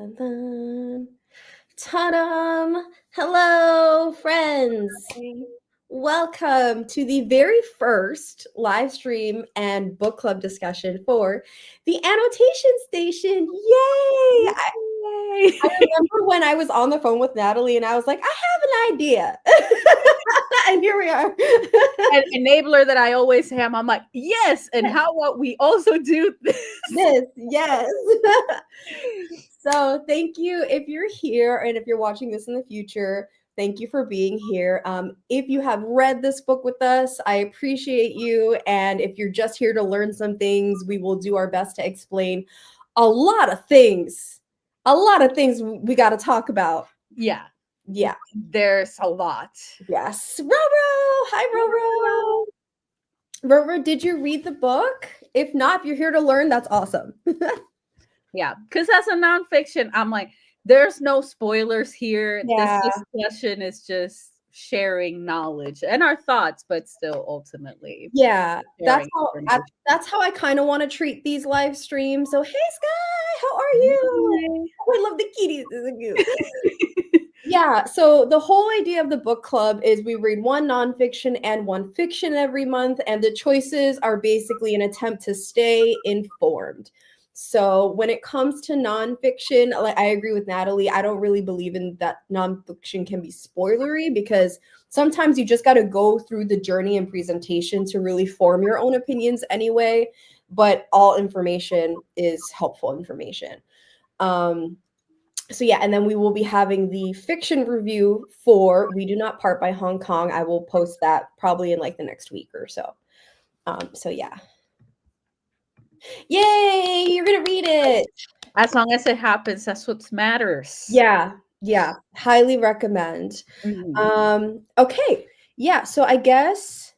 dun, dun. Ta-dam! Hello, friends. Welcome to the very first live stream and book club discussion for the Annotation Station. Yay! I remember when I was on the phone with Natalie and I was like, I have an idea. And here we are. An enabler that I always am. I'm like, yes. And how about we also do this? Yes. So thank you if you're here and if you're watching this in the future. Thank you for being here. If you have read this book with us, I appreciate you. And if you're just here to learn some things, we will do our best to explain a lot of things. A lot of things we got to talk about. Yeah. Yeah. There's a lot. Yes. Roro! Hi, Roro! Roro, did you read the book? If not, if you're here to learn, that's awesome. Yeah. Because as a nonfiction, I'm like, there's no spoilers here. Yeah. This discussion is just sharing knowledge and our thoughts, but still ultimately. Yeah, that's how I kind of want to treat these live streams. So, hey, Sky, how are you? I love the kitties. Isn't cute? Yeah, so the whole idea of the book club is we read one nonfiction and one fiction every month, and the choices are basically an attempt to stay informed. So when it comes to nonfiction, like I agree with Natalie, I don't really believe in that nonfiction can be spoilery because sometimes you just got to go through the journey and presentation to really form your own opinions anyway. But all information is helpful information. So yeah, and then we will be having the fiction review for We Do Not Part by Hong Kong. I will post that probably in like the next week or so. So yeah. Yay, you're gonna read it. As long as it happens, that's what matters. Yeah, highly recommend. Okay, yeah, so I guess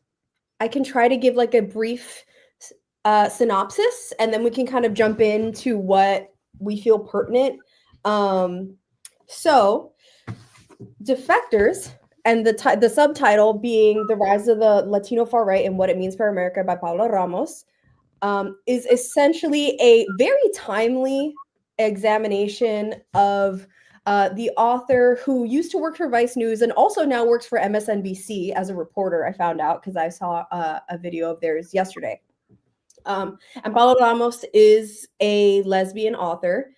I can try to give like a brief synopsis and then we can kind of jump into what we feel pertinent. So Defectors, and the subtitle being The Rise of the Latino Far Right and What It Means for America by Paola Ramos, is essentially a very timely examination of the author who used to work for Vice News and also now works for MSNBC as a reporter, I found out because I saw a video of theirs yesterday. And Paola Ramos is a lesbian author.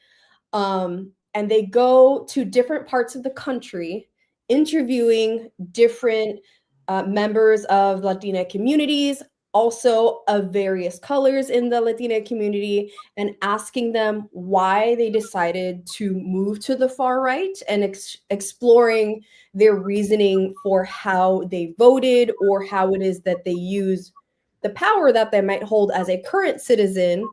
And they go to different parts of the country interviewing different members of Latina communities, also of various colors in the Latina community, and asking them why they decided to move to the far right and exploring their reasoning for how they voted or how it is that they use the power that they might hold as a current citizen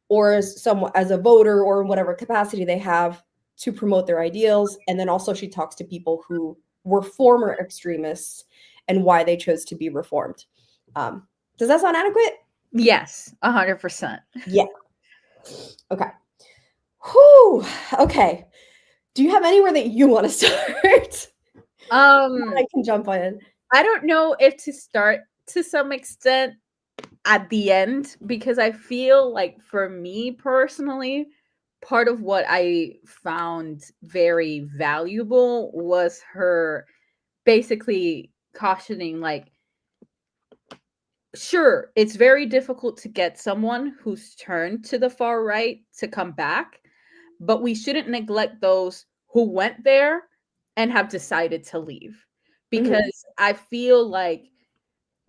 or as a voter or in whatever capacity they have to promote their ideals. And then also she talks to people who were former extremists and why they chose to be reformed. Does that sound adequate? Yes, 100%. Yeah. Okay. Whew. Okay. Do you have anywhere that you want to start? I can jump in. I don't know if to start to some extent at the end, because I feel like for me personally, part of what I found very valuable was her basically cautioning, like, sure, it's very difficult to get someone who's turned to the far right to come back, but we shouldn't neglect those who went there and have decided to leave. Because I feel like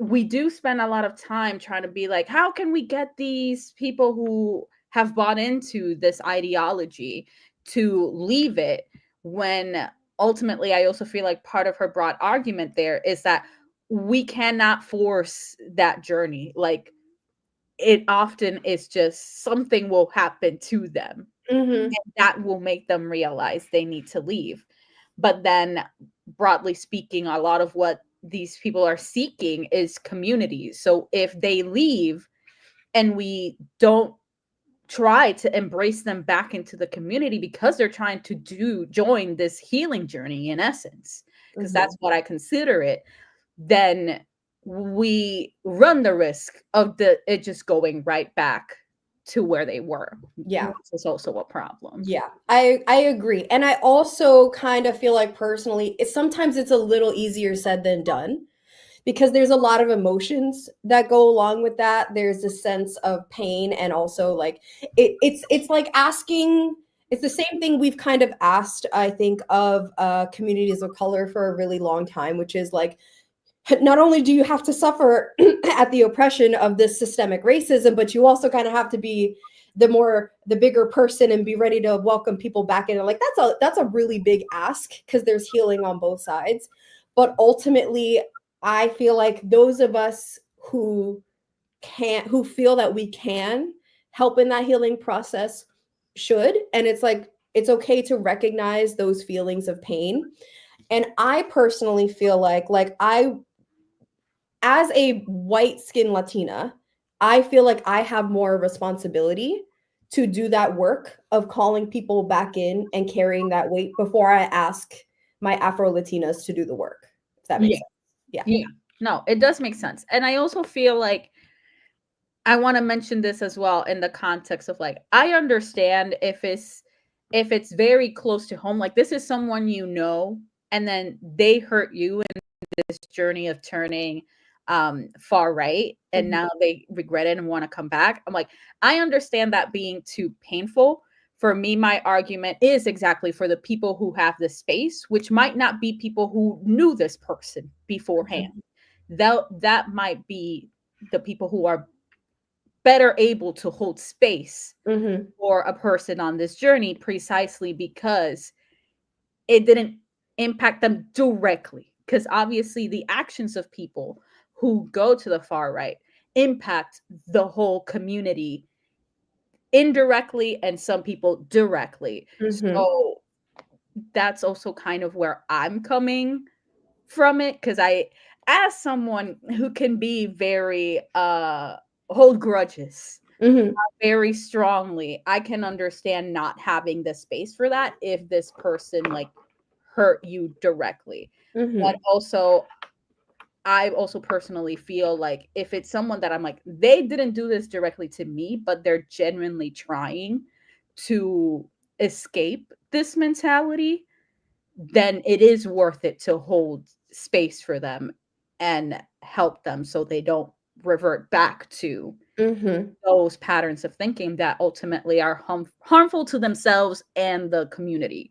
we do spend a lot of time trying to be like, how can we get these people who have bought into this ideology to leave it, when ultimately I also feel like part of her broad argument there is that we cannot force that journey. Like, it often is just something will happen to them and that will make them realize they need to leave. But then, broadly speaking, a lot of what these people are seeking is communities. So if they leave and we don't try to embrace them back into the community because they're trying to join this healing journey, in essence, because that's what I consider it, then we run the risk of it just going right back to where they were. Yeah. This is also a problem. Yeah, I agree. And I also kind of feel like personally, sometimes it's a little easier said than done because there's a lot of emotions that go along with that. There's a sense of pain, and also like it's like asking. It's the same thing we've kind of asked, I think, of communities of color for a really long time, which is like, not only do you have to suffer at the oppression of this systemic racism, but you also kind of have to be the bigger person and be ready to welcome people back in. Like that's a really big ask because there's healing on both sides. But ultimately, I feel like those of us who feel that we can help in that healing process should. And it's like, it's okay to recognize those feelings of pain. And I personally feel like as a white skinned Latina, I feel like I have more responsibility to do that work of calling people back in and carrying that weight before I ask my Afro Latinas to do the work. If that makes sense. Yeah. No, it does make sense. And I also feel like I want to mention this as well in the context of like, I understand if it's very close to home, like this is someone you know, and then they hurt you in this journey of turning far right, and now they regret it and want to come back. I'm like, I understand that being too painful. For me, my argument is exactly for the people who have the space, which might not be people who knew this person beforehand. That might be the people who are better able to hold space for a person on this journey, precisely because it didn't impact them directly. Because obviously the actions of people who go to the far right impact the whole community indirectly, and some people directly. So that's also kind of where I'm coming from it, because I, as someone who can be very hold grudges very strongly, I can understand not having the space for that if this person like hurt you directly. But also, I also personally feel like if it's someone that I'm like, they didn't do this directly to me, but they're genuinely trying to escape this mentality, then it is worth it to hold space for them and help them so they don't revert back to those patterns of thinking that ultimately are harmful to themselves and the community.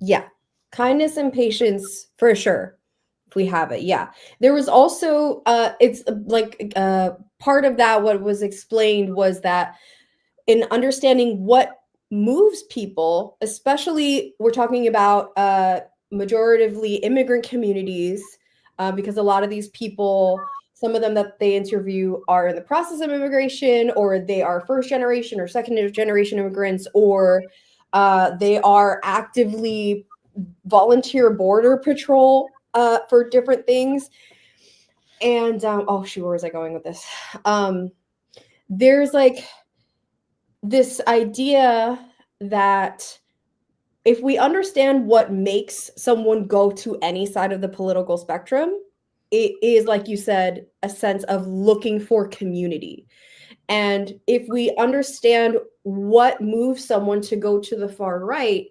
Yeah. Kindness and patience for sure. If we have it. Yeah. There was also it's like part of that what was explained was that in understanding what moves people, especially we're talking about majoritively immigrant communities, because a lot of these people, some of them that they interview are in the process of immigration, or they are first generation or second generation immigrants, or they are actively volunteer border patrol for different things. And oh shoot, where was I going with this? There's like this idea that if we understand what makes someone go to any side of the political spectrum, it is, like you said, a sense of looking for community. And if we understand what moves someone to go to the far right,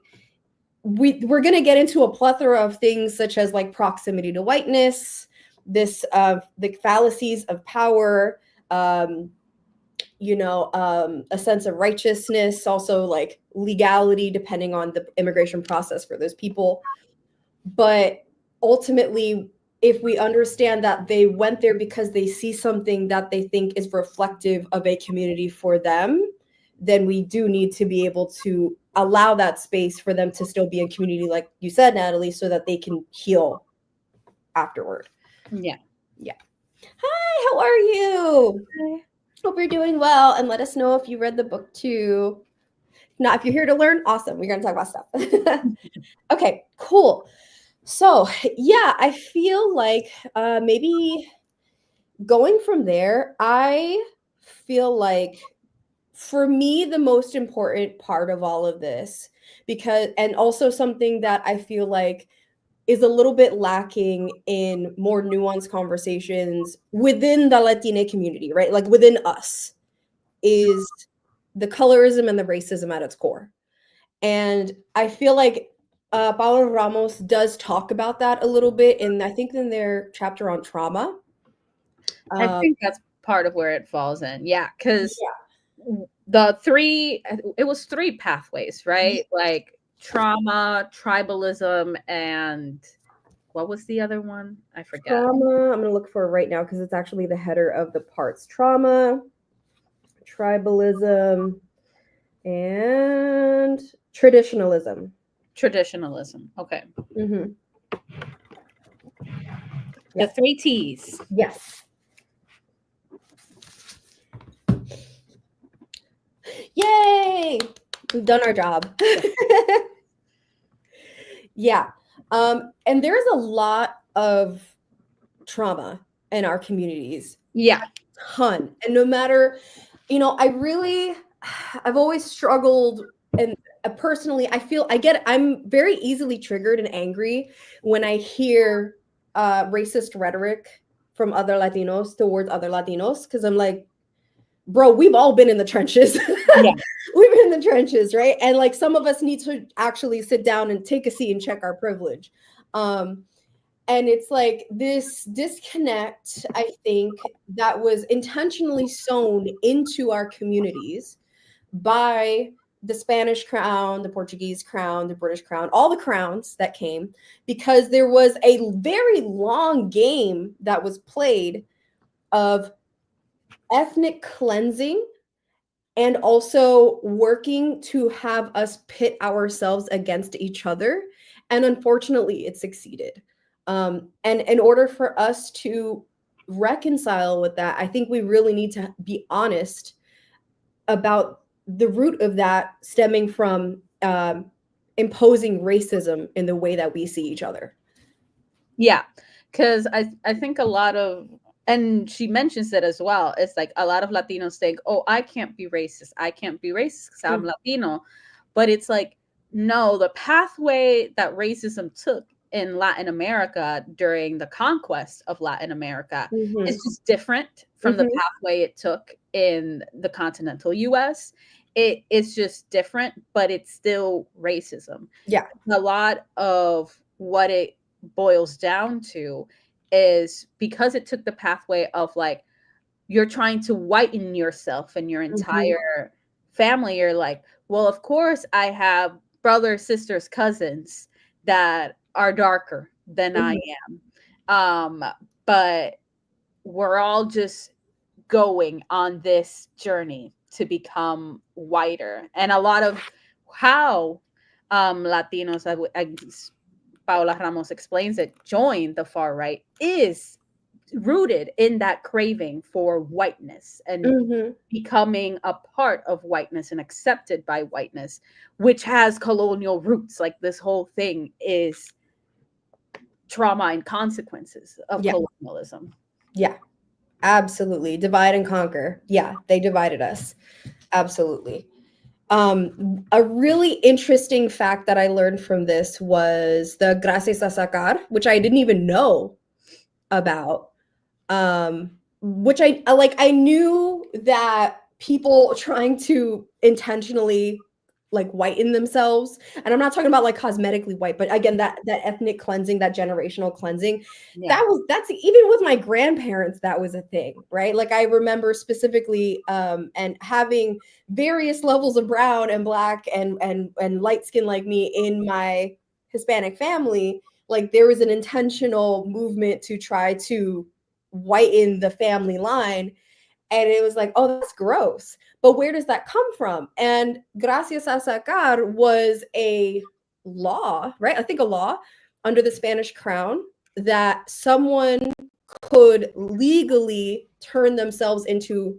we're going to get into a plethora of things such as like proximity to whiteness, this the fallacies of power, a sense of righteousness, also like legality, depending on the immigration process for those people. But ultimately, if we understand that they went there because they see something that they think is reflective of a community for them, then we do need to be able to allow that space for them to still be in community, like you said, Natalie, so that they can heal afterward. Yeah. Hi, how are you? Hi. Hope you're doing well, and let us know if you read the book too. Now, if you're here to learn, awesome. We're going to talk about stuff. Okay, cool. So, yeah, I feel like maybe going from there, I feel like for me, the most important part of all of this, and also something that I feel like is a little bit lacking in more nuanced conversations within the Latina community, right? Like within us, is the colorism and the racism at its core. And I feel like Paola Ramos does talk about that a little bit, and I think in their chapter on trauma. I think that's part of where it falls in. Yeah, because Yeah. it was three pathways, right? Like trauma, tribalism, and what was the other one? I forget. Trauma, I'm going to look for it right now because it's actually the header of the parts. Trauma, tribalism, and traditionalism. Traditionalism. Okay. Mm-hmm. The three T's. Yes. Yay! We've done our job. Yeah. And there's a lot of trauma in our communities. Yeah. A ton. And no matter, I've always struggled, and personally, I'm very easily triggered and angry when I hear racist rhetoric from other Latinos towards other Latinos, because I'm like, bro, we've all been in the trenches. Yeah. We've been in the trenches, right? And like some of us need to actually sit down and take a seat and check our privilege. And it's like this disconnect, I think, that was intentionally sown into our communities by the Spanish crown, the Portuguese crown, the British crown, all the crowns that came, because there was a very long game that was played of ethnic cleansing and also working to have us pit ourselves against each other. And unfortunately, it succeeded. And in order for us to reconcile with that, I think we really need to be honest about the root of that stemming from imposing racism in the way that we see each other. Yeah, because I think a lot of, and she mentions it as well, it's like a lot of Latinos think, oh, I can't be racist. I can't be racist because I'm Latino. But it's like, no, the pathway that racism took in Latin America during the conquest of Latin America is just different from the pathway it took in the continental US. It's just different, but it's still racism. Yeah. A lot of what it boils down to is because it took the pathway of like, you're trying to whiten yourself and your entire family. You're like, well, of course I have brothers, sisters, cousins that are darker than I am. But we're all just going on this journey to become whiter. And a lot of how Latinos, Paola Ramos explains it, join the far right is rooted in that craving for whiteness and becoming a part of whiteness and accepted by whiteness, which has colonial roots. Like this whole thing is trauma and consequences of colonialism. Yeah, absolutely. Divide and conquer. Yeah, they divided us. Absolutely. A really interesting fact that I learned from this was the gracias a sacar, which I didn't even know about. Which I knew that people trying to intentionally like whiten themselves, and I'm not talking about like cosmetically white, but again, that ethnic cleansing, that generational cleansing, that's even with my grandparents, that was a thing, right? Like I remember specifically and having various levels of brown and black and light skin like me in my Hispanic family. Like there was an intentional movement to try to whiten the family line. And it was like, oh, that's gross. But where does that come from? And gracias a sacar was a law, right? I think a law under the Spanish crown that someone could legally turn themselves into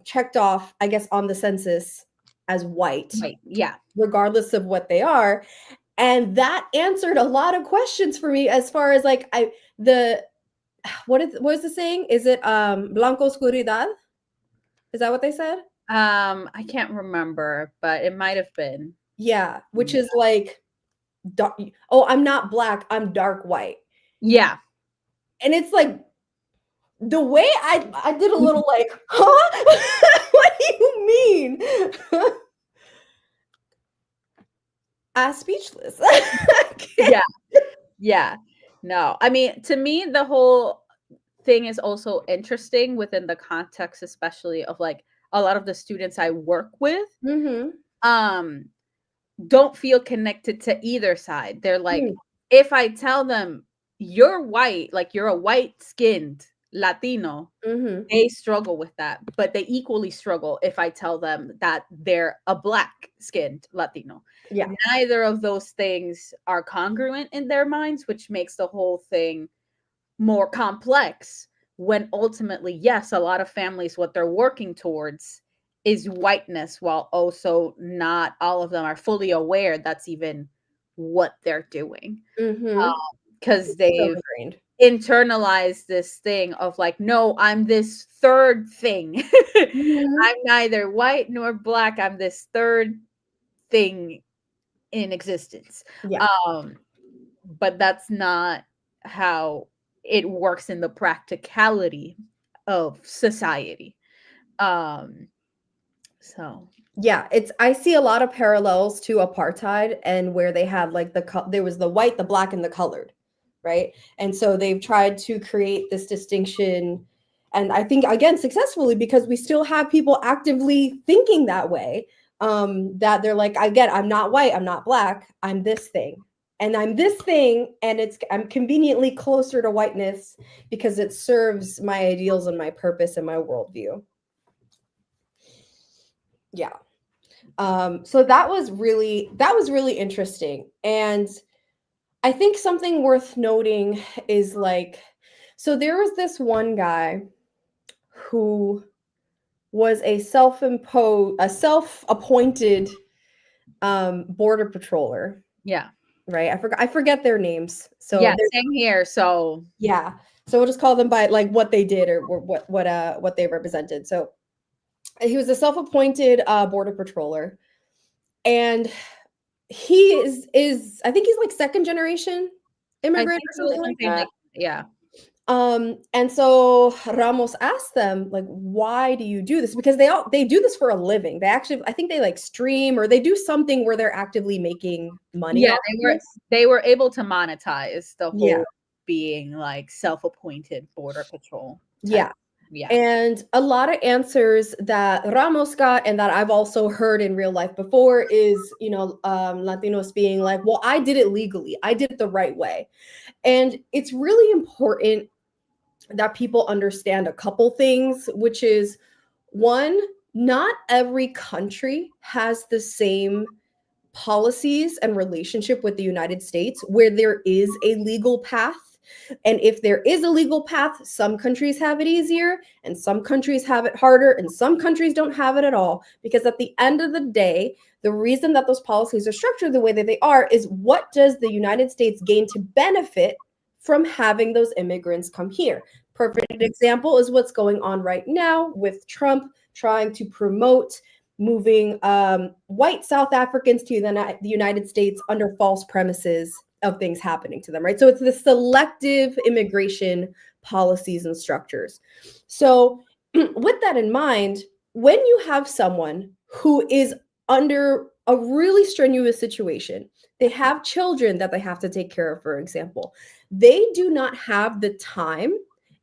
checked off, I guess, on the census as white. Yeah. Regardless of what they are. And that answered a lot of questions for me as far as like what is the saying? Is it blanco oscuridad? Is that what they said? I can't remember, but it might have been. Yeah, which is like, oh, I'm not black, I'm dark white. Yeah. And it's like the way I did a little like, huh? What do you mean? Speechless. Yeah. Yeah. No. I mean, to me, the whole thing is also interesting within the context, especially of like a lot of the students I work with. Um, don't feel connected to either side. They're like, if I tell them you're white, like you're a white skinned Latino, they struggle with that, but they equally struggle if I tell them that they're a black skinned Latino. Yeah. Neither of those things are congruent in their minds, which makes the whole thing more complex when ultimately, yes, a lot of families, what they're working towards is whiteness, while also not all of them are fully aware that's even what they're doing. Because they've internalized this thing of like, no, I'm this third thing. I'm neither white nor black. I'm this third thing in existence. Yeah. But that's not how it works in the practicality of society. So Yeah, I see a lot of parallels to apartheid, and where they had like there was the white, the black, and the colored, right? And so they've tried to create this distinction, and I think again successfully, because we still have people actively thinking that way. That they're like, I'm not white, I'm not black, I'm this thing. And I'm this thing, and I'm conveniently closer to whiteness because it serves my ideals and my purpose and my worldview. Yeah. So that was really interesting. And I think something worth noting is like, so there was this one guy who was a self-appointed border patroller. yeah. Right. I forget their names. So yeah, same here. So yeah. So we'll just call them by like what they did or what they represented. So he was a self-appointed border patroller. And he is I think he's like second generation immigrant or something like that. Yeah. And so Ramos asked them, like, why do you do this? Because they do this for a living. They actually, I think they like stream or they do something where they're actively making money. Yeah, they were able to monetize the whole Yeah. being like self-appointed border patrol type. Yeah. Yeah. And a lot of answers that Ramos got and that I've also heard in real life before is, Latinos being like, well, I did it legally. I did it the right way. And it's really important that people understand a couple things, which is one, not every country has the same policies and relationship with the United States where there is a legal path. And if there is a legal path, some countries have it easier and some countries have it harder and some countries don't have it at all. Because at the end of the day, the reason that those policies are structured the way that they are is what does the United States gain to benefit from having those immigrants come here? Perfect example is what's going on right now with Trump trying to promote moving white South Africans to the United States under false premises of things happening to them, right? So it's the selective immigration policies and structures. So with that in mind, when you have someone who is under a really strenuous situation, they have children that they have to take care of, for example, they do not have the time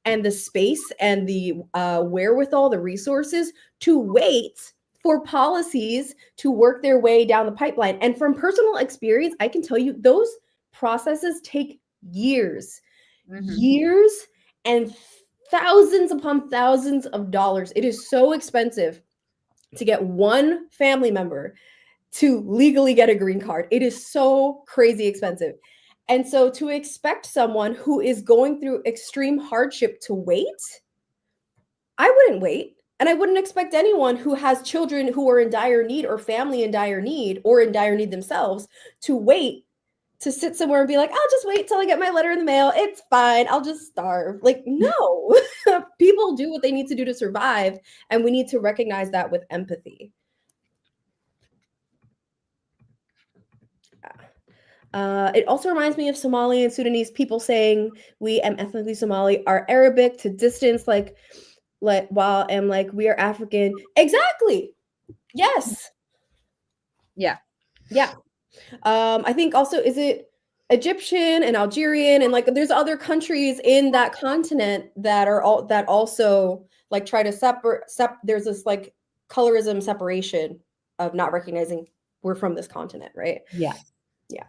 and the space and the wherewithal, the resources to wait for policies to work their way down the pipeline. And from personal experience, I can tell you those processes take years, years and thousands upon thousands of dollars. It is so expensive to get one family member to legally get a green card. It is so crazy expensive. And so to expect someone who is going through extreme hardship to wait, I wouldn't wait. And I wouldn't expect anyone who has children who are in dire need or family in dire need or in dire need themselves to wait, to sit somewhere and be like, I'll just wait till I get my letter in the mail. It's fine. I'll just starve. Like, no, people do what they need to do to survive. And we need to recognize that with empathy. It also reminds me of Somali and Sudanese people saying we am ethnically Somali are Arabic to distance. Like like we are African. Exactly. Yes. Yeah. Yeah. I think also, is it Egyptian and Algerian, and like there's other countries in that continent that are all that also like try to there's this like colorism separation of not recognizing we're from this continent, right? Yeah. Yeah.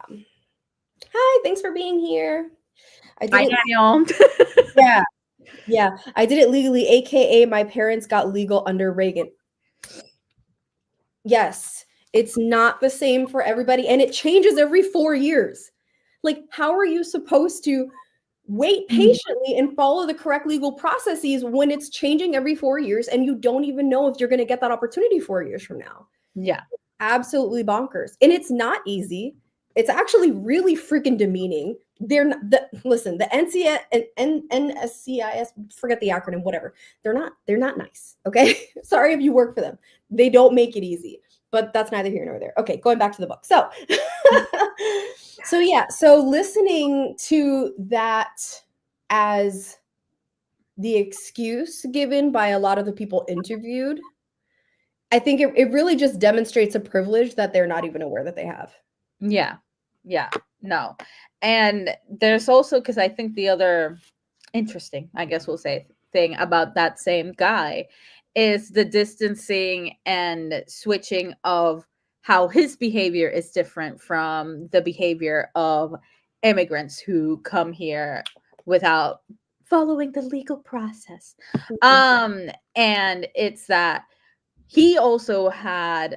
Hi, thanks for being here. I Hi, did it. Daniel. Yeah. Yeah. I did it legally, aka my parents got legal under Reagan. Yes. It's not the same for everybody, and it changes every 4 years. Like, how are you supposed to wait patiently and follow the correct legal processes when it's changing every 4 years and you don't even know if you're going to get that opportunity 4 years from now? Yeah. Absolutely bonkers. And it's not easy. It's actually really freaking demeaning. Listen, the NCS and NSCIS, forget the acronym, whatever. They're not nice. Okay. Sorry if you work for them. They don't make it easy, but that's neither here nor there. Okay, going back to the book. So so listening to that as the excuse given by a lot of the people interviewed, I think it really just demonstrates a privilege that they're not even aware that they have. Yeah. Yeah. No. And there's also, because I think the other interesting, I guess we'll say, thing about that same guy is the distancing and switching of how his behavior is different from the behavior of immigrants who come here without following the legal process. And it's that he also had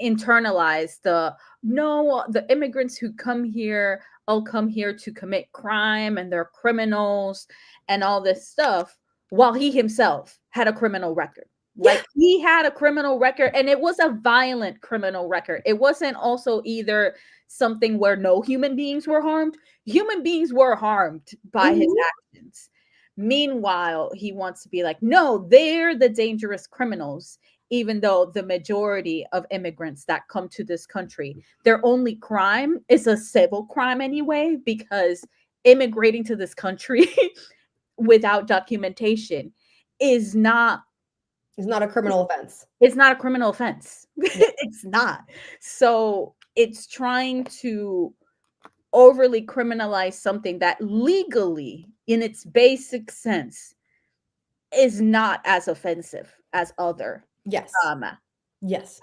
internalized the immigrants who come here all come here to commit crime and they're criminals and all this stuff, while he himself had a criminal record. Like, he had a criminal record, and it was a violent criminal record. It wasn't also either something where no human beings were harmed. Human beings were harmed by his actions. Meanwhile, he wants to be like, no, they're the dangerous criminals, even though the majority of immigrants that come to this country, their only crime is a civil crime anyway, because immigrating to this country without documentation is not a criminal offense. It's not a criminal offense. It's not. So it's trying to overly criminalize something that legally, in its basic sense, is not as offensive as other Yes.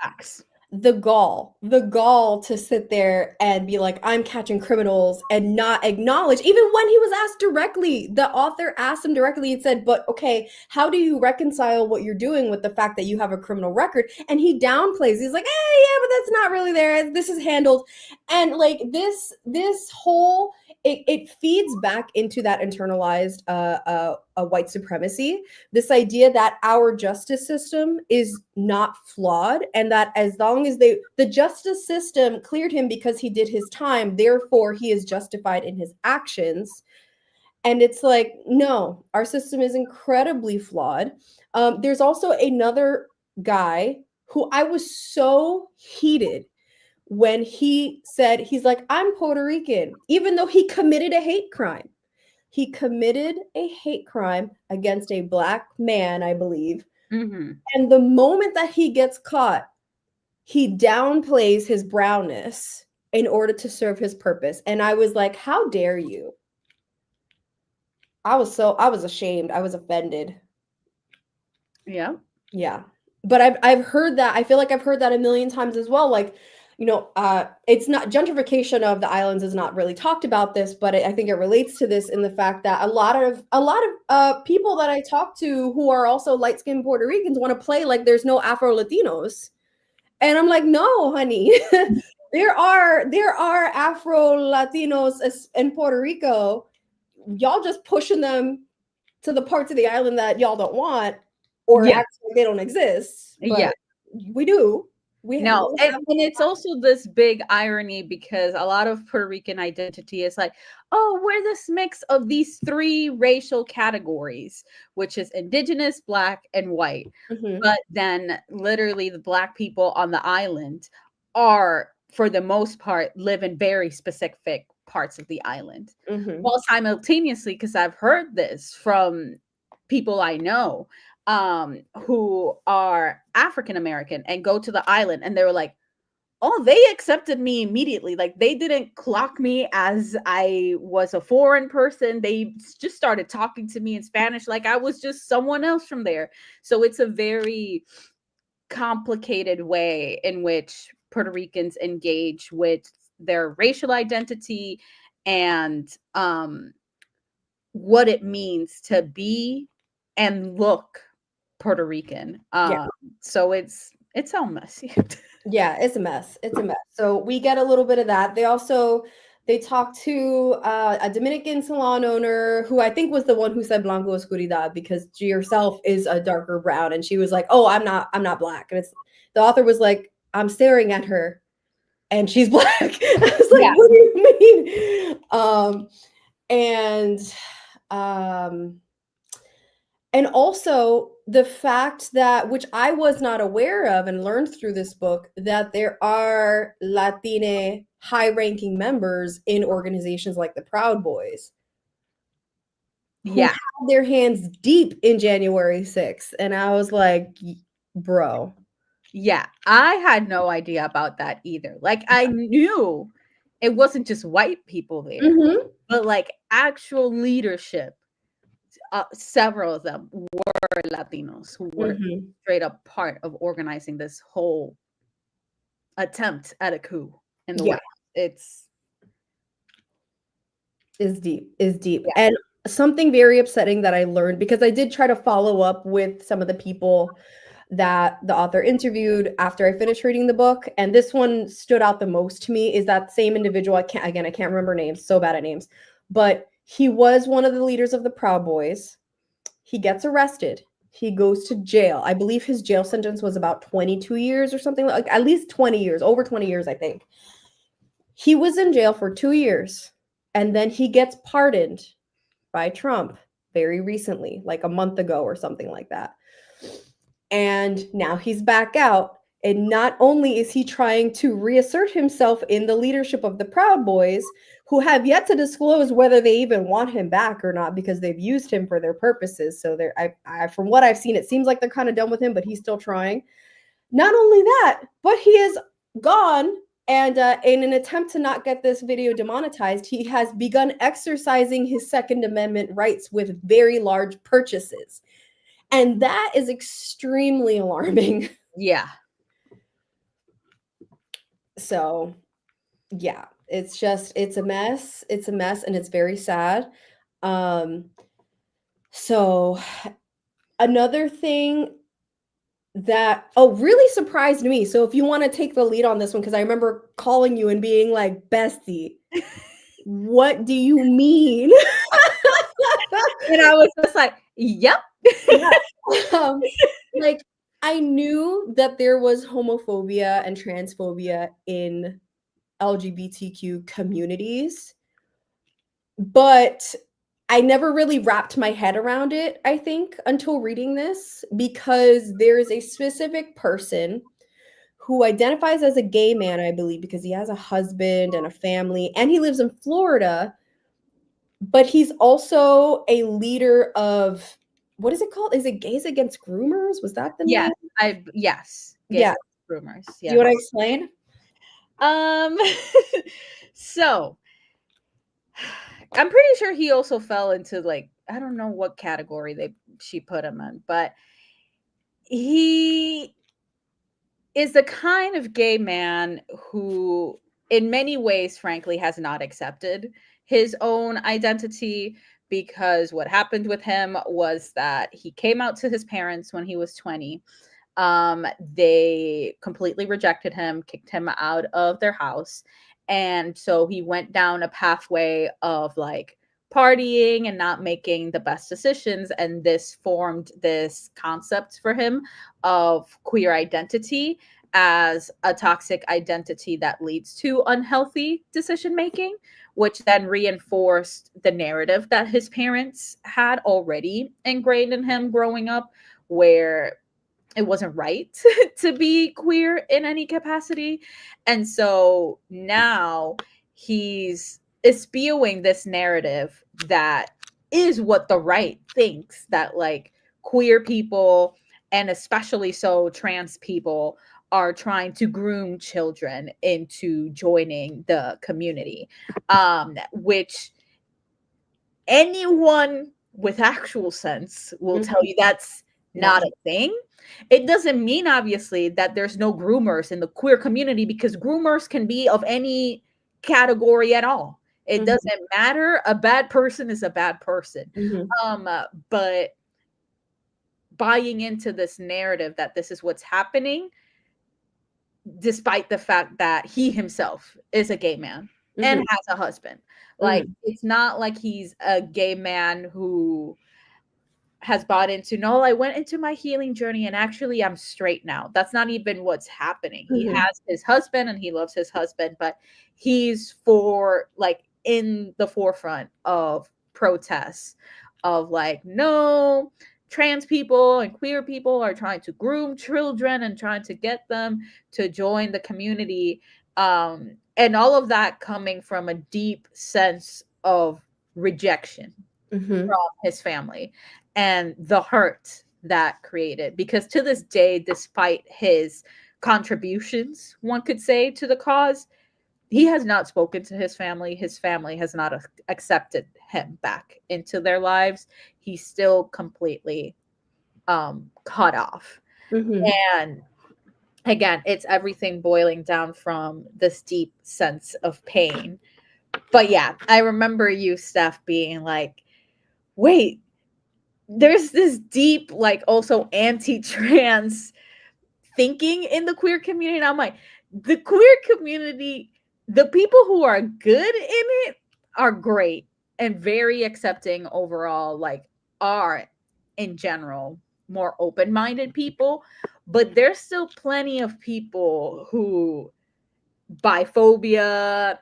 acts. The gall to sit there and be like, I'm catching criminals, and not acknowledge, even when he was asked directly, the author asked him directly and said, but okay, how do you reconcile what you're doing with the fact that you have a criminal record? And he downplays, he's like, yeah, but that's not really there, this is handled. And like this whole, it feeds back into that internalized white supremacy, this idea that our justice system is not flawed, and that as long as the justice system cleared him because he did his time, therefore he is justified in his actions. And it's like, no, our system is incredibly flawed. There's also another guy who I was so heated when he said, he's like, I'm Puerto Rican, even though he committed a hate crime. He committed a hate crime against a Black man, I believe. Mm-hmm. And the moment that he gets caught, he downplays his brownness in order to serve his purpose. And I was like, how dare you? I was ashamed. I was offended. Yeah. Yeah. But I've heard that. I feel like I've heard that a million times as well. Like, you know, it's not, gentrification of the islands is not really talked about this, but I think it relates to this in the fact that a lot of people that I talk to who are also light-skinned Puerto Ricans want to play like there's no Afro Latinos. And I'm like, no, honey, there are Afro Latinos in Puerto Rico. Y'all just pushing them to the parts of the island that y'all don't want, or act like they don't exist. But we do. And it's also this big irony, because a lot of Puerto Rican identity is like, oh, we're this mix of these three racial categories, which is indigenous, Black, and white. Mm-hmm. But then literally the Black people on the island are, for the most part, live in very specific parts of the island. Mm-hmm. While simultaneously, because I've heard this from people I know, who are African American and go to the island, and they were like, oh, they accepted me immediately. Like, they didn't clock me as I was a foreign person. They just started talking to me in Spanish like I was just someone else from there. So it's a very complicated way in which Puerto Ricans engage with their racial identity and what it means to be and look Puerto Rican. So it's all messy. Yeah, it's a mess. It's a mess. So we get a little bit of that. They talk to a Dominican salon owner who I think was the one who said Blanco Oscuridad, because she herself is a darker brown, and she was like, "Oh, I'm not black." And the author was like, "I'm staring at her and she's black." I was like, Yeah. "What do you mean?" And also the fact that, which I was not aware of and learned through this book, that there are Latine high-ranking members in organizations like the Proud Boys who have their hands deep in January 6th. And I was like, bro. Yeah, I had no idea about that either. Like, I knew it wasn't just white people there, but like actual leadership. Several of them were Latinos who were straight up part of organizing this whole attempt at a coup in the West. It's deep. Yeah. And something very upsetting that I learned, because I did try to follow up with some of the people that the author interviewed after I finished reading the book, and this one stood out the most to me, is that same individual. I can't remember names, so bad at names, but he was one of the leaders of the Proud Boys. He gets arrested. He goes to jail. I believe his jail sentence was about 22 years or something, like at least 20 years, over 20 years, I think. He was in jail for 2 years, and then he gets pardoned by Trump very recently, like a month ago or something like that. And now he's back out. And not only is he trying to reassert himself in the leadership of the Proud Boys, who have yet to disclose whether they even want him back or not, because they've used him for their purposes. So from what I've seen, it seems like they're kind of done with him, but he's still trying. Not only that, but he is gone. And in an attempt to not get this video demonetized, he has begun exercising his Second Amendment rights with very large purchases. And that is extremely alarming. Yeah. So, yeah, it's a mess. It's a mess, and it's very sad. So another thing that really surprised me. So if you want to take the lead on this one, because I remember calling you and being like, bestie, what do you mean? And I was just like, yep. Like, I knew that there was homophobia and transphobia in LGBTQ communities, but I never really wrapped my head around it, I think, until reading this, because there's a specific person who identifies as a gay man, I believe, because he has a husband and a family, and he lives in Florida, but he's also a leader of, what is it called? Is it Gays Against Groomers? Was that the name? Yes. Yeah. Groomers. Yeah. You want to explain? So I'm pretty sure he also fell into, like, I don't know what category she put him in, but he is the kind of gay man who in many ways, frankly, has not accepted his own identity, because what happened with him was that he came out to his parents when he was 20. They completely rejected him, kicked him out of their house. And so he went down a pathway of like partying and not making the best decisions. And this formed this concept for him of queer identity as a toxic identity that leads to unhealthy decision making, which then reinforced the narrative that his parents had already ingrained in him growing up, where it wasn't right to be queer in any capacity. And so now he's spewing this narrative that is what the right thinks, that like queer people, and especially so trans people, are trying to groom children into joining the community, which anyone with actual sense will tell you that's not a thing. It doesn't mean, obviously, that there's no groomers in the queer community, because groomers can be of any category at all. It doesn't matter. A bad person is a bad person. But buying into this narrative that this is what's happening, despite the fact that he himself is a gay man and has a husband. Like, it's not like he's a gay man who has bought into, no, I went into my healing journey and actually I'm straight now. That's not even what's happening. He has his husband and he loves his husband, but he's in the forefront of protests of like, no, trans people and queer people are trying to groom children and trying to get them to join the community. And all of that coming from a deep sense of rejection from his family and the hurt that created. Because to this day, despite his contributions, one could say, to the cause, he has not spoken to his family. His family has not accepted him back into their lives. He's still completely cut off. And again, it's everything boiling down from this deep sense of pain. But yeah, I remember you, Steph, being like, wait, there's this deep, like, also anti-trans thinking in the queer community. And I'm like, the queer community, the people who are good in it are great and very accepting overall, like, are in general more open-minded people. But there's still plenty of people who biphobia,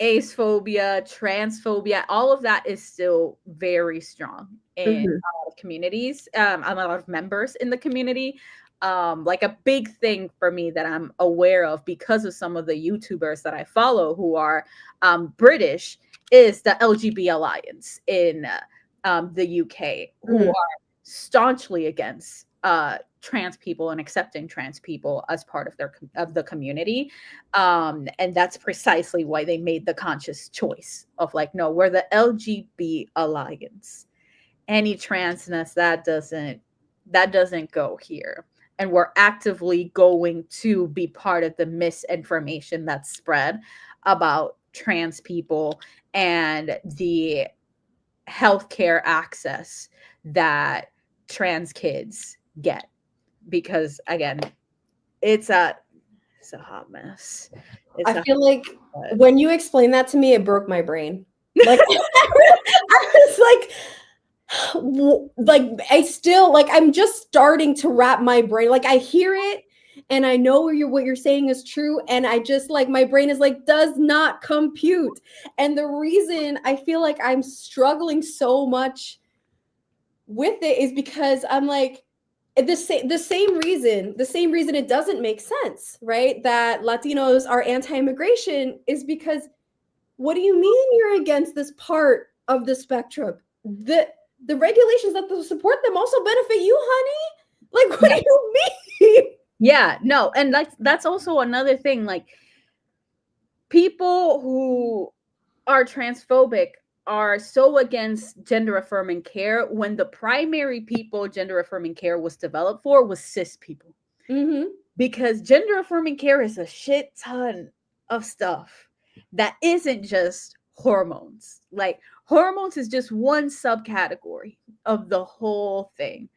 acephobia, transphobia, all of that is still very strong in a lot of communities, a lot of members in the community. Like a big thing for me that I'm aware of because of some of the YouTubers that I follow who are British is the LGB Alliance in the UK, who are staunchly against trans people and accepting trans people as part of the community, and that's precisely why they made the conscious choice of like, no, we're the LGB Alliance. Any transness that doesn't go here, and we're actively going to be part of the misinformation that's spread about trans people and the healthcare access that trans kids get. Because again, it's a hot mess. I feel like when you explained that to me, it broke my brain. Like I was like I still, like, I'm just starting to wrap my brain. Like, I hear it and I know what you're saying is true, and I just, like, my brain is like, does not compute. And the reason I feel like I'm struggling so much with it is because I'm like, the same reason it doesn't make sense, right? That Latinos are anti-immigration is because, what do you mean you're against this part of the spectrum? The regulations that support them also benefit you, honey. Like, what do you mean? Yeah, no, and that's also another thing. Like, people who are transphobic are so against gender affirming care when the primary people gender affirming care was developed for was cis people. Because gender affirming care is a shit ton of stuff that isn't just hormones. Like, hormones is just one subcategory of the whole thing.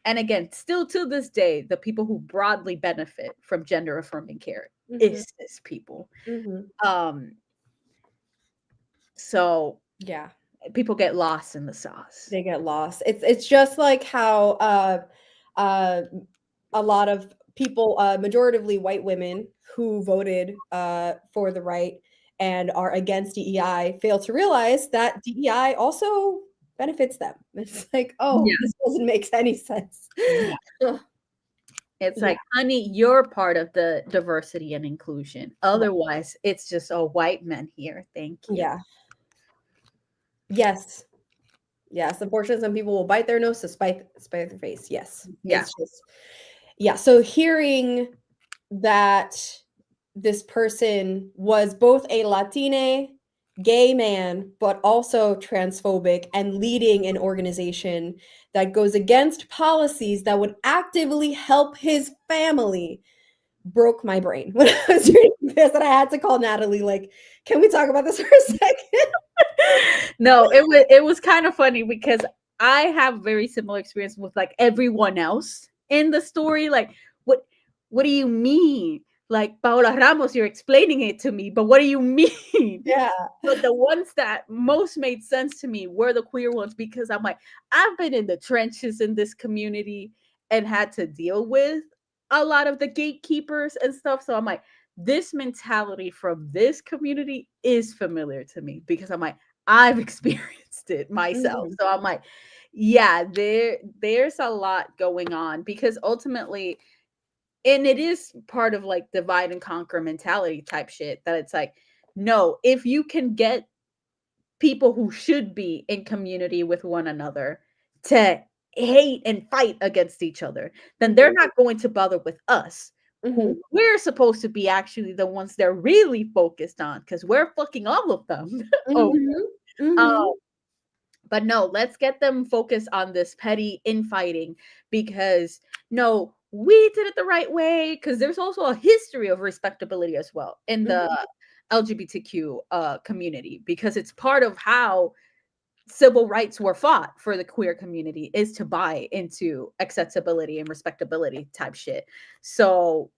And again, still to this day, the people who broadly benefit from gender affirming care is cis people. So yeah, people get lost in the sauce. They get lost. It's just like how a lot of people, majoritively white women who voted for the right and are against DEI, fail to realize that DEI also benefits them. It's like, oh, this doesn't make any sense. It's like, honey, you're part of the diversity and inclusion. Otherwise, it's just all white men here. Thank you. Yeah. Yes. Yes, unfortunately, some people will bite their nose to spite their face. Yes. Yeah. It's just, yeah. So hearing that this person was both a Latine gay man, but also transphobic and leading an organization that goes against policies that would actively help his family broke my brain when I was reading this, and I had to call Natalie, like, can we talk about this for a second? No, it was kind of funny because I have very similar experience with like everyone else in the story. Like, what do you mean? Like, Paola Ramos, you're explaining it to me, but what do you mean? Yeah. But the ones that most made sense to me were the queer ones, because I'm like, I've been in the trenches in this community and had to deal with a lot of the gatekeepers and stuff. So I'm like, this mentality from this community is familiar to me, because I'm like, I've experienced it myself. Mhm. So I'm like, yeah, there's a lot going on, because ultimately, and it is part of like divide and conquer mentality type shit, that it's like, no, if you can get people who should be in community with one another to hate and fight against each other, then they're not going to bother with us, Mhm. who we're supposed to be actually the ones they're really focused on, because we're fucking all of them. Oh, Mhm. Mhm. um, but no, let's get them focused on this petty infighting, because no, we did it the right way, because there's also a history of respectability as well in the Mhm. LGBTQ community, because it's part of how civil rights were fought for the queer community, is to buy into accessibility and respectability type shit. So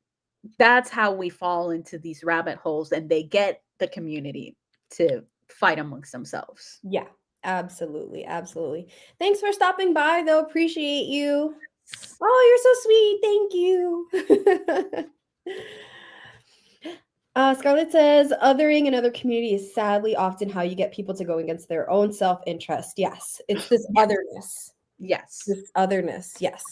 that's how we fall into these rabbit holes, and they get the community to fight amongst themselves. Yeah, absolutely, absolutely. Thanks for stopping by, though. Appreciate you. Oh, you're so sweet. Thank you. Scarlett says, othering another community is sadly often how you get people to go against their own self-interest. Yes, it's this otherness. Yes. This otherness. Yes.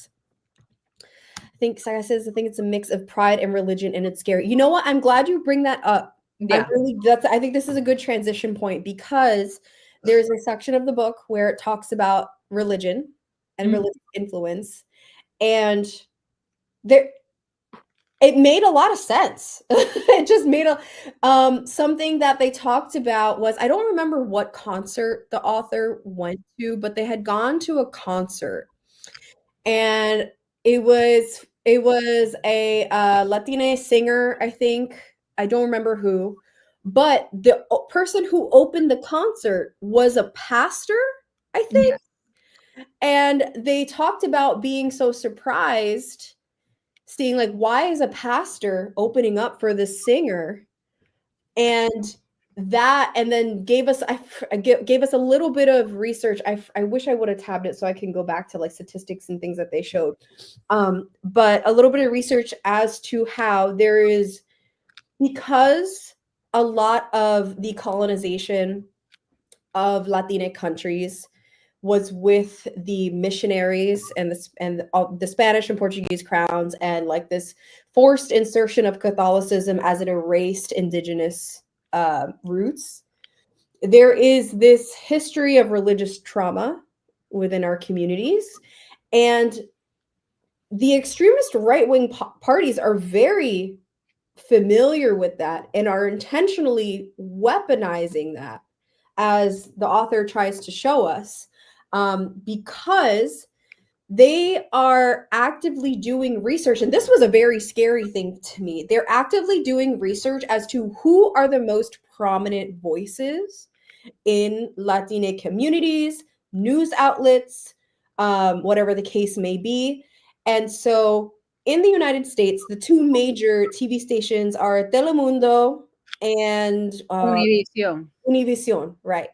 I think Sarah says, I think it's a mix of pride and religion, and it's scary. You know what? I'm glad you bring that up. Yeah. I think this is a good transition point, because there's a section of the book where it talks about religion and Mhm. religious influence, and there it made a lot of sense. It just made a something that they talked about was, I don't remember what concert the author went to, but they had gone to a concert, and it was a Latina singer, I think. I don't remember who, but the person who opened the concert was a pastor, I think. Yeah. And they talked about being so surprised, seeing like, why is a pastor opening up for this singer? And and then gave us gave us a little bit of research. I wish I would have tabbed it so I can go back to like statistics and things that they showed. But a little bit of research as to how there is, because a lot of the colonization of Latina countries was with the missionaries and the Spanish and Portuguese crowns, and like this forced insertion of Catholicism as it erased indigenous roots. There is this history of religious trauma within our communities, and the extremist right-wing parties are very familiar with that and are intentionally weaponizing that, as the author tries to show us, because they are actively doing research. And this was a very scary thing to me. They're actively doing research as to who are the most prominent voices in Latina communities, news outlets, whatever the case may be. And so in the United States, the two major TV stations are Telemundo and Univision. Univision, right?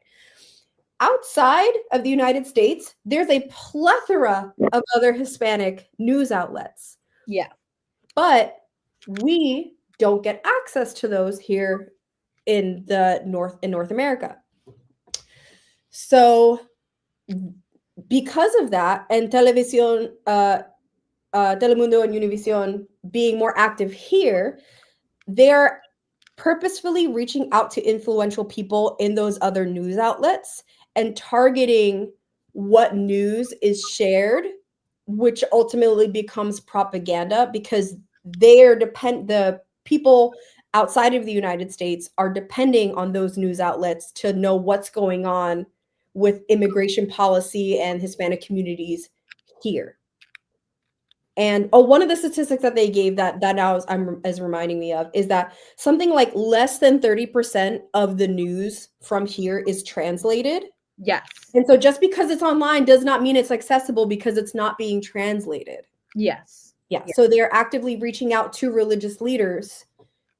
Outside of the United States, there's a plethora of other Hispanic news outlets, Yeah. but we don't get access to those here in North America. So because of that, and Telemundo and Univision being more active here, they're purposefully reaching out to influential people in those other news outlets and targeting what news is shared, which ultimately becomes propaganda, because the people outside of the United States are depending on those news outlets to know what's going on with immigration policy and Hispanic communities here. And one of the statistics that they gave that now is reminding me of is that something like less than 30% of the news from here is translated. Yes. And so just because it's online does not mean it's accessible because it's not being translated. Yes. Yeah. So they're actively reaching out to religious leaders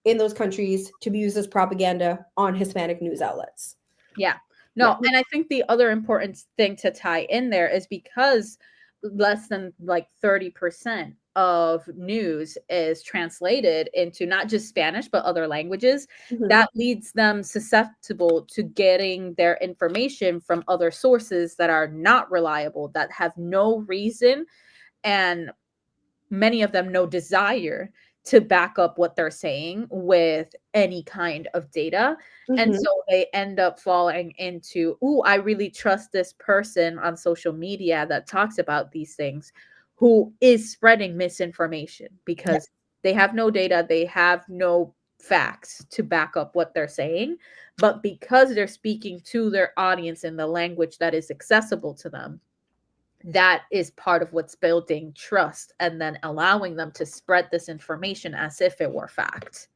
in those countries to be used as propaganda on Hispanic news outlets. Yeah. No, and I think the other important thing to tie in there is because less than like 30% of news is translated into not just Spanish, but other languages, that leads them susceptible to getting their information from other sources that are not reliable, that have no reason, and many of them no desire to back up what they're saying with any kind of data. And so they end up falling into, oh, I really trust this person on social media that talks about these things, who is spreading misinformation because they have no data, they have no facts to back up what they're saying. But because they're speaking to their audience in the language that is accessible to them, that is part of what's building trust and then allowing them to spread this information as if it were fact.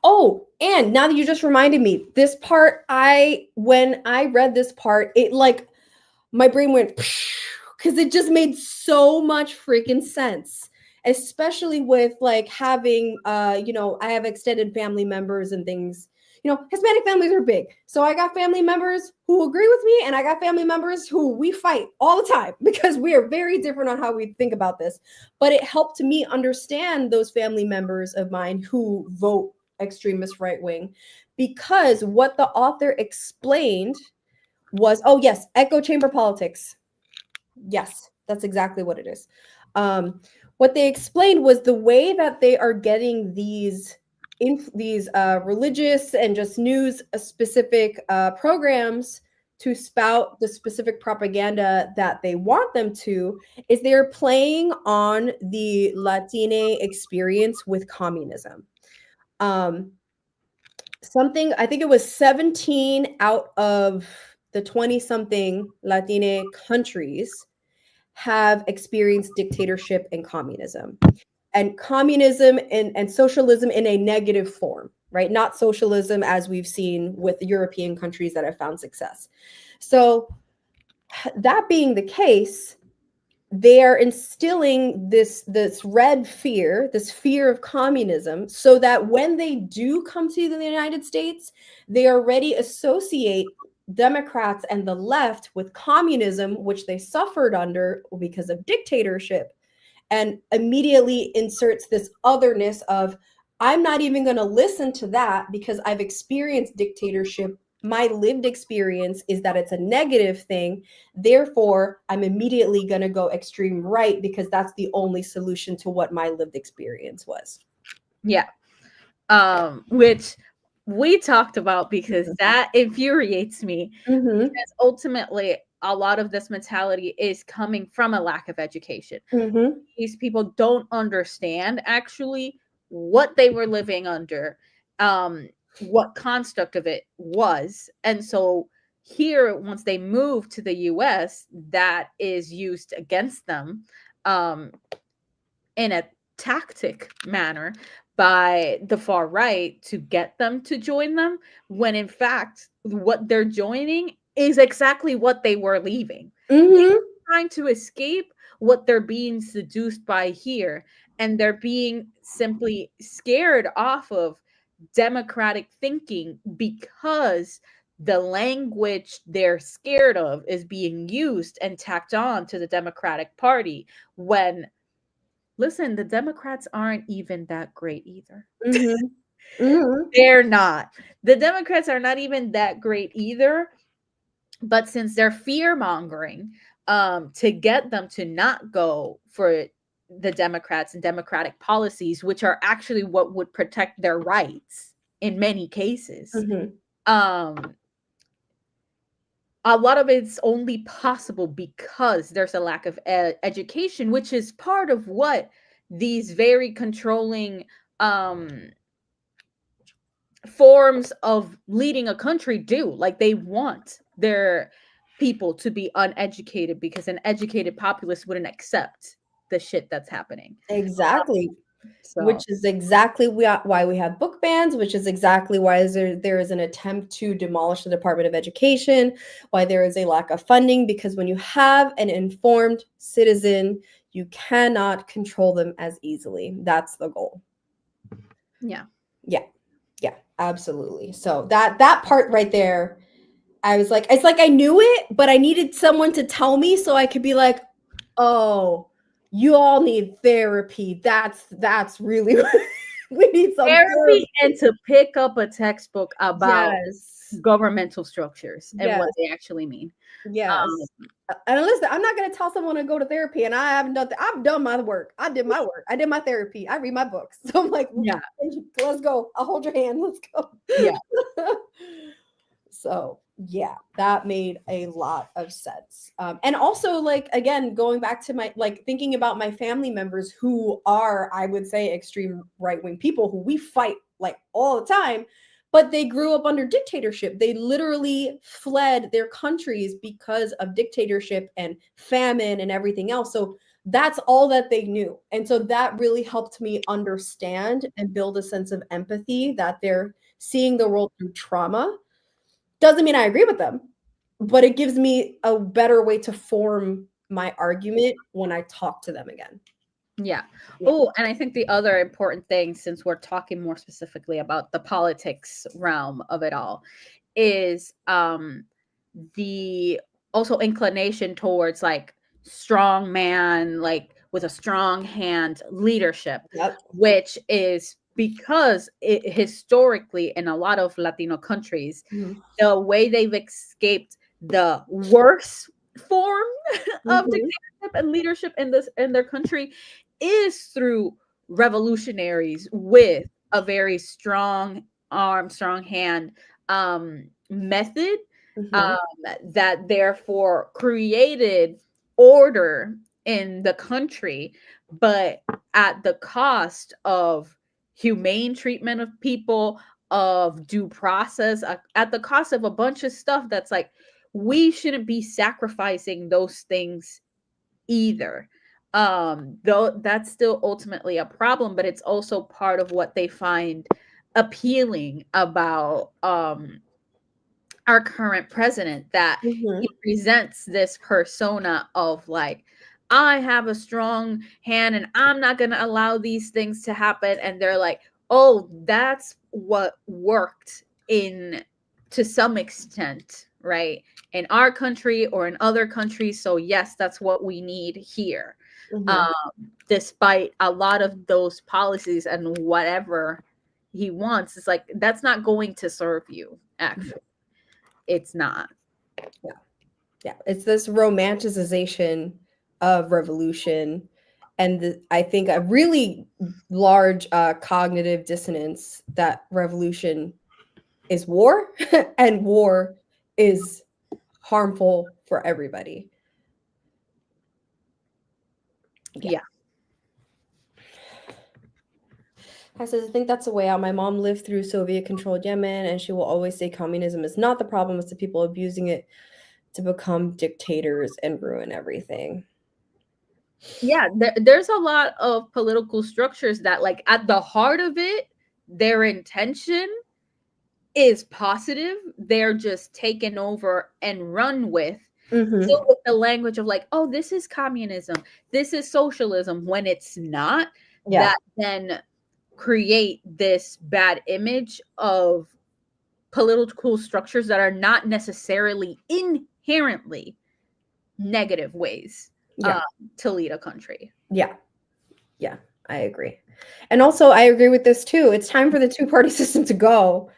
Oh, and now that you just reminded me, this part, when I read this part, it like my brain went because it just made so much freaking sense, especially with like having I have extended family members and things. Hispanic families are big. So I got family members who agree with me, and I got family members who we fight all the time because we are very different on how we think about this. But it helped me understand those family members of mine who vote extremist right wing, because what the author explained was, oh yes, echo chamber politics. Yes, that's exactly what it is. What they explained was the way that they are getting these religious and just news specific programs to spout the specific propaganda that they want them to is they're playing on the Latine experience with communism. Something, I think it was 17 out of the 20 something Latine countries have experienced dictatorship and communism. And communism and socialism in a negative form, right? Not socialism as we've seen with European countries that have found success. So that being the case, they are instilling this red fear, this fear of communism, so that when they do come to the United States, they already associate Democrats and the left with communism, which they suffered under because of dictatorship, and immediately inserts this otherness of, I'm not even going to listen to that because I've experienced dictatorship. My lived experience is that it's a negative thing. Therefore, I'm immediately going to go extreme right because that's the only solution to what my lived experience was. Yeah. Which we talked about because that infuriates me. Because ultimately, a lot of this mentality is coming from a lack of education. These people don't understand actually what they were living under, what construct of it was. And so here, once they move to the US, that is used against them in a tactic manner by the far right to get them to join them, when in fact what they're joining is exactly what they were leaving. They're trying to escape what they're being seduced by here, and they're being simply scared off of democratic thinking because the language they're scared of is being used and tacked on to the Democratic Party, when listen, the Democrats aren't even that great either. They're not. The Democrats are not even that great either. But since they're fear mongering to get them to not go for the Democrats and democratic policies, which are actually what would protect their rights in many cases, a lot of it's only possible because there's a lack of education, which is part of what these very controlling forms of leading a country do. Like, they want their people to be uneducated because an educated populace wouldn't accept the shit that's happening. Exactly. So Which is exactly why we have book bans, which is exactly why there is an attempt to demolish the Department of Education, why there is a lack of funding, because when you have an informed citizen, you cannot control them as easily. That's the goal. yeah. Yeah, absolutely. So that part right there, I was like, it's like I knew it, but I needed someone to tell me so I could be like, oh, you all need therapy. That's really we need some Therapy and to pick up a textbook about Yes. governmental structures and what Yes. they actually mean. Yes. And listen, I'm not going to tell someone to go to therapy, and I haven't done. I've done my work. I did my work. I did my therapy. I read my books. So I'm like, Yeah. let's go. I'll hold your hand. Let's go. Yeah. So yeah, that made a lot of sense. And also, like, again, going back to my, like, thinking about my family members who are, I would say, extreme right-wing people who we fight like all the time, but they grew up under dictatorship. They literally fled their countries because of dictatorship and famine and everything else. So that's all that they knew. And so that really helped me understand and build a sense of empathy that they're seeing the world through trauma. Doesn't mean I agree with them, but it gives me a better way to form my argument when I talk to them again. Yeah. Yeah. Oh, and I think the other important thing, since we're talking more specifically about the politics realm of it all, is the also inclination towards like strong man, like with a strong hand leadership, Yep. which is because historically in a lot of Latino countries, the way they've escaped the worst form of dictatorship and leadership in their country is through revolutionaries with a very strong arm, strong hand method that therefore created order in the country, but at the cost of humane treatment of people, of due process, at the cost of a bunch of stuff that's like, we shouldn't be sacrificing those things either. Though that's still ultimately a problem, but it's also part of what they find appealing about our current president, that he presents this persona of like, I have a strong hand and I'm not going to allow these things to happen. And they're like, oh, that's what worked in to some extent, right, in our country or in other countries. So yes, that's what we need here. Despite a lot of those policies and whatever he wants, it's like, that's not going to serve you, actually. It's not. Yeah. It's this romanticization of revolution. And I think a really large cognitive dissonance that revolution is war and war is harmful for everybody. Yeah. I says, I think that's the way out. My mom lived through Soviet-controlled Yemen, and she will always say communism is not the problem, it's the people abusing it to become dictators and ruin everything. Yeah, there's a lot of political structures that, like, at the heart of it, their intention is positive. They're just taken over and run with. Still with the language of like, oh, this is communism, this is socialism, when it's not. That then create this bad image of political structures that are not necessarily inherently negative ways to lead a country. Yeah, I agree. And also, I agree with this too. It's time for the two-party system to go.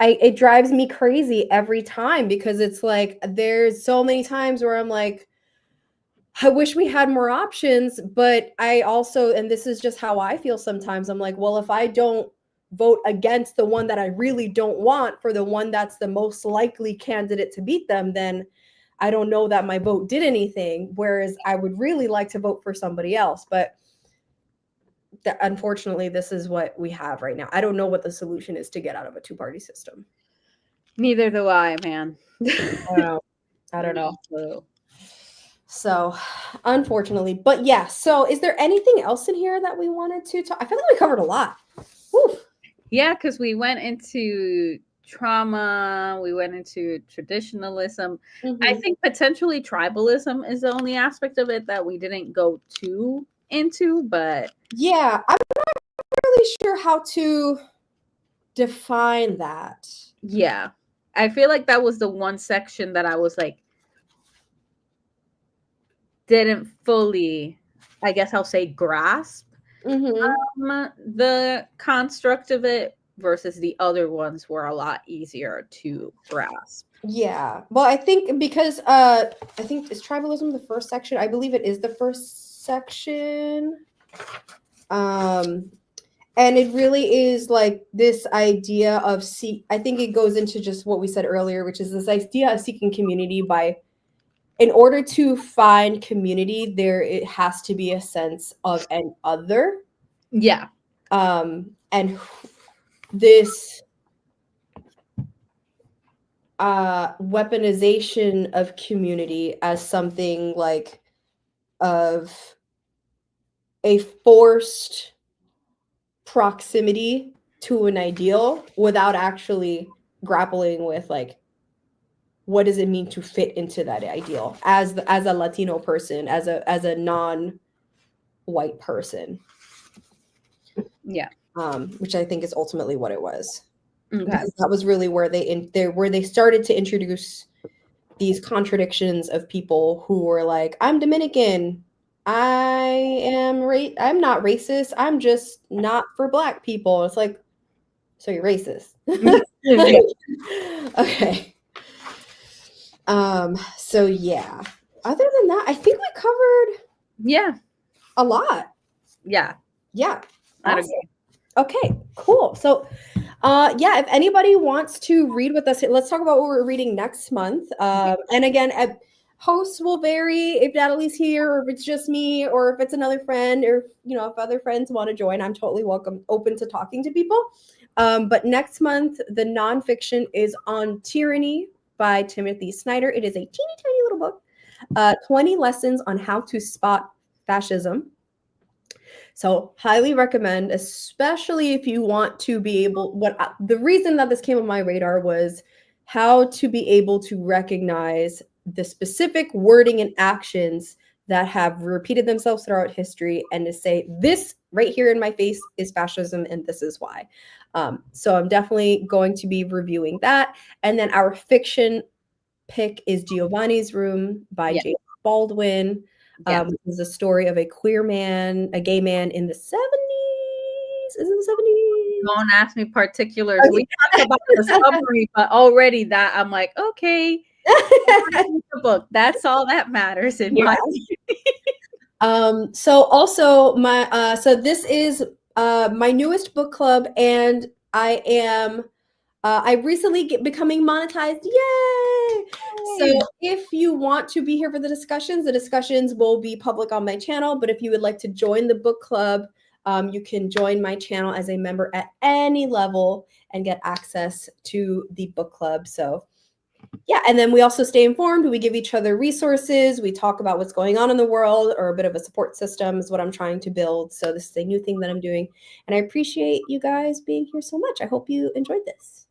It drives me crazy every time, because it's like there's so many times where I'm like, I wish we had more options, but I also, and this is just how I feel sometimes, I'm like, well, if I don't vote against the one that I really don't want for the one that's the most likely candidate to beat them, then I don't know that my vote did anything. Whereas I would really like to vote for somebody else. But unfortunately, this is what we have right now. I don't know what the solution is to get out of a two-party system. Neither do I, man. I don't know. So, unfortunately, but yeah. So, is there anything else in here that we wanted to talk? I feel like we covered a lot. Whew. Yeah, because we went into trauma, we went into traditionalism. I think potentially tribalism is the only aspect of it that we didn't go too into, but yeah, I'm not really sure how to define that. Yeah, I feel like that was the one section that I was like, didn't fully, I guess I'll say, grasp the construct of it, versus the other ones were a lot easier to grasp. Yeah. Well, I think because I think is tribalism the first section? I believe it is the first section. And it really is like this idea of I think it goes into just what we said earlier, which is this idea of seeking community in order to find community, it has to be a sense of an other. Yeah. And this weaponization of community as something like of a forced proximity to an ideal without actually grappling with like, what does it mean to fit into that ideal as a Latino person, as a non-white person? Yeah. Which I think is ultimately what it was. Okay. Because that was really where they started to introduce these contradictions of people who were like, I'm Dominican, I'm not racist, I'm just not for Black people. It's like, so you're racist. Okay. So yeah. Other than that, I think we covered a lot. Yeah. Awesome. Okay, cool. So yeah, if anybody wants to read with us, let's talk about what we're reading next month. And again, hosts will vary if Natalie's here, or if it's just me, or if it's another friend, or if other friends want to join. I'm totally open to talking to people. But next month, the nonfiction is On Tyranny by Timothy Snyder. It is a teeny tiny little book, 20 lessons on how to spot fascism. So highly recommend, especially if you want to be able, the reason that this came on my radar was how to be able to recognize the specific wording and actions that have repeated themselves throughout history, and to say, this right here in my face is fascism, and this is why. So I'm definitely going to be reviewing that. And then our fiction pick is Giovanni's Room by James Baldwin. Which is a story of a queer man, a gay man in the 70s. Is it the 70s? Don't ask me particulars. Okay. We talked about the summary, but already that I'm like, okay, the book. That's all that matters in my opinion. So also so this is my newest book club, and I recently becoming monetized. Yay! So if you want to be here for the discussions will be public on my channel. But if you would like to join the book club, you can join my channel as a member at any level and get access to the book club. So yeah, and then we also stay informed. We give each other resources. We talk about what's going on in the world, or a bit of a support system is what I'm trying to build. So this is a new thing that I'm doing. And I appreciate you guys being here so much. I hope you enjoyed this.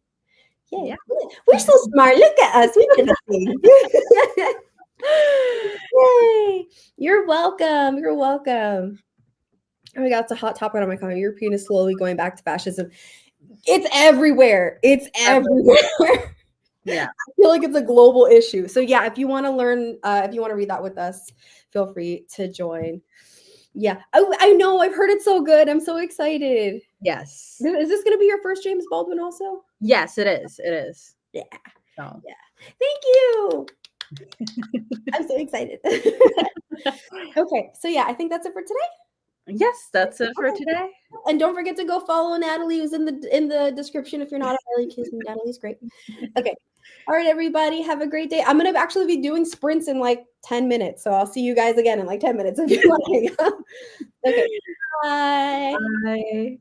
Yay. Yeah. We're so smart. Look at us. We did nothing. Yay. You're welcome. You're welcome. Oh my God, it's a hot topic on my comment. European is slowly going back to fascism. It's everywhere. It's everywhere. Yeah. I feel like it's a global issue. So yeah, if you want to learn, if you want to read that with us, feel free to join. Yeah. I know. I've heard it so good. I'm so excited. Yes. Is this going to be your first James Baldwin also? Yes, it is. It is. Yeah. So. Yeah. Thank you. I'm so excited. Okay. So yeah, I think that's it for today. Yes, that's it for today. And don't forget to go follow Natalie, who's in the description if you're not already, because Natalie's great. Okay. All right, everybody, have a great day. I'm going to actually be doing sprints in like 10 minutes, so I'll see you guys again in like 10 minutes if you want to hang out. Okay, bye. Bye.